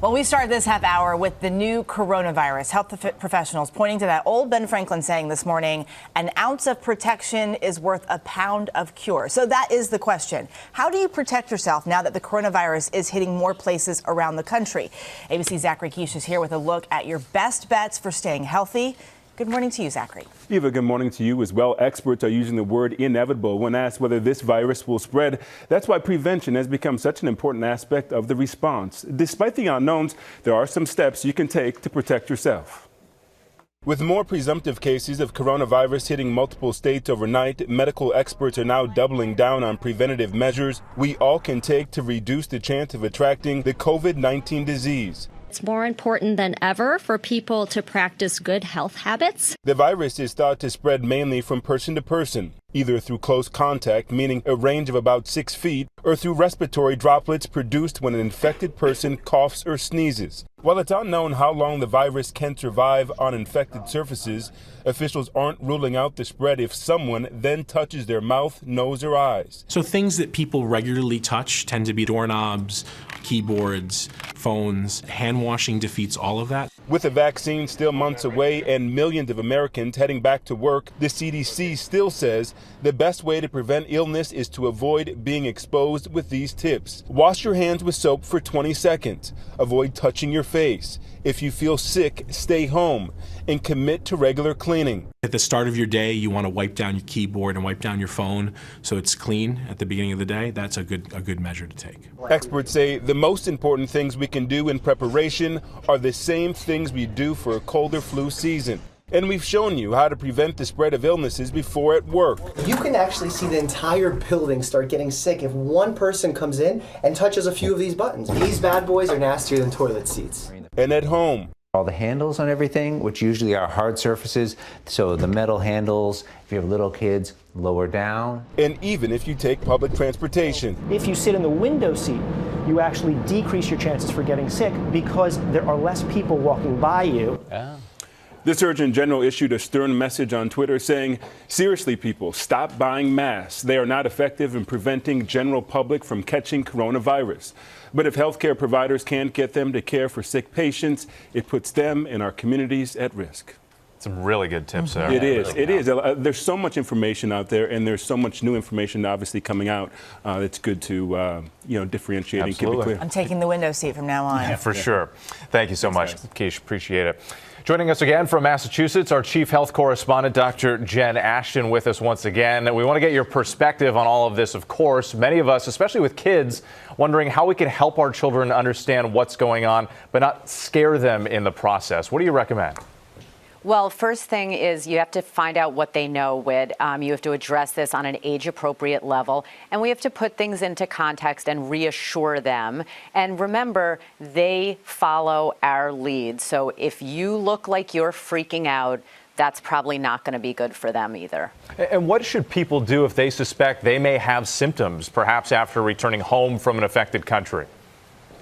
Well, we start this half hour with the new coronavirus. Health professionals pointing to that old Ben Franklin saying this morning, an ounce of protection is worth a pound of cure. So that is the question. How do you protect yourself now that the coronavirus is hitting more places around the country? ABC's Zachary Keish is here with a look at your best bets for staying healthy. Good morning to you, Zachary. Eva, good morning to you as well. Experts are using the word inevitable when asked whether this virus will spread. That's why prevention has become such an important aspect of the response. Despite the unknowns, there are some steps you can take to protect yourself. With more presumptive cases of coronavirus hitting multiple states overnight, medical experts are now doubling down on preventative measures we all can take to reduce the chance of attracting the COVID-19 disease. It's more important than ever for people to practice good health habits. The virus is thought to spread mainly from person to person, either through close contact, meaning a range of about 6 feet, or through respiratory droplets produced when an infected person coughs or sneezes. While it's unknown how long the virus can survive on infected surfaces, officials aren't ruling out the spread if someone then touches their mouth, nose, or eyes. So things that people regularly touch tend to be doorknobs, keyboards, phones. Hand washing defeats all of that. With a vaccine still months away and millions of Americans heading back to work, the CDC still says the best way to prevent illness is to avoid being exposed with these tips. Wash your hands with soap for 20 seconds. Avoid touching your face. If you feel sick, stay home and commit to regular cleaning. At the start of your day, you want to wipe down your keyboard and wipe down your phone so it's clean at the beginning of the day. That's a good measure to take. Experts say the most important things we can do in preparation are the same things we do for a cold or flu season. And we've shown you how to prevent the spread of illnesses before at work. You can actually see the entire building start getting sick if one person comes in and touches a few of these buttons. These bad boys are nastier than toilet seats. And at home. All the handles on everything, which usually are hard surfaces, so the metal handles, if you have little kids, lower down. And even if you take public transportation. If you sit in the window seat, you actually decrease your chances for getting sick because there are less people walking by you. Yeah. The Surgeon General issued a stern message on Twitter saying, seriously, people, stop buying masks. They are not effective in preventing general public from catching coronavirus. But if healthcare providers can't get them to care for sick patients, it puts them and our communities at risk. Some really good tips there. It is. It is. There's so much information out there, and there's so much new information obviously coming out. It's good to differentiate and keep it clear. I'm taking the window seat from now on. Yeah, for sure. Thank you so much, Keish. Appreciate it. Joining us again from Massachusetts, our chief health correspondent, Dr. Jen Ashton, with us once again. We want to get your perspective on all of this, of course. Many of us, especially with kids, wondering how we can help our children understand what's going on, but not scare them in the process. What do you recommend? Well, first thing is you have to find out what they know, Whit. You have to address this on an age-appropriate level, and we have to put things into context and reassure them. And remember, they follow our lead. So if you look like you're freaking out, that's probably not going to be good for them either. And what should people do if they suspect they may have symptoms, perhaps after returning home from an affected country?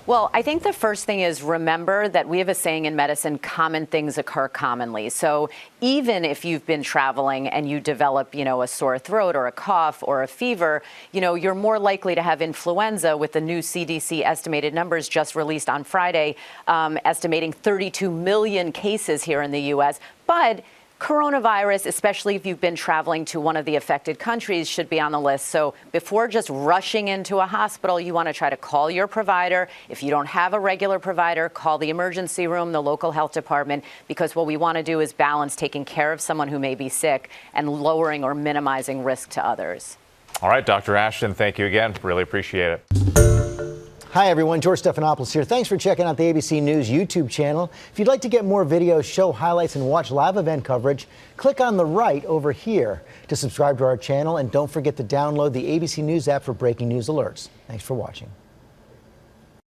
Well, I think the first thing is remember that we have a saying in medicine, common things occur commonly. So even if you've been traveling and you develop, a sore throat or a cough or a fever, you're more likely to have influenza with the new CDC estimated numbers just released on Friday, estimating 32 million cases here in the U.S. But coronavirus, especially if you've been traveling to one of the affected countries, should be on the list. So before just rushing into a hospital, you want to try to call your provider. If you don't have a regular provider, call the emergency room, the local health department, because what we want to do is balance taking care of someone who may be sick and lowering or minimizing risk to others. All right, Dr. Ashton, thank you again. Really appreciate it. Hi, everyone. George Stephanopoulos here. Thanks for checking out the ABC News YouTube channel. If you'd like to get more videos, show highlights, and watch live event coverage, click on the right over here to subscribe to our channel. And don't forget to download the ABC News app for breaking news alerts. Thanks for watching.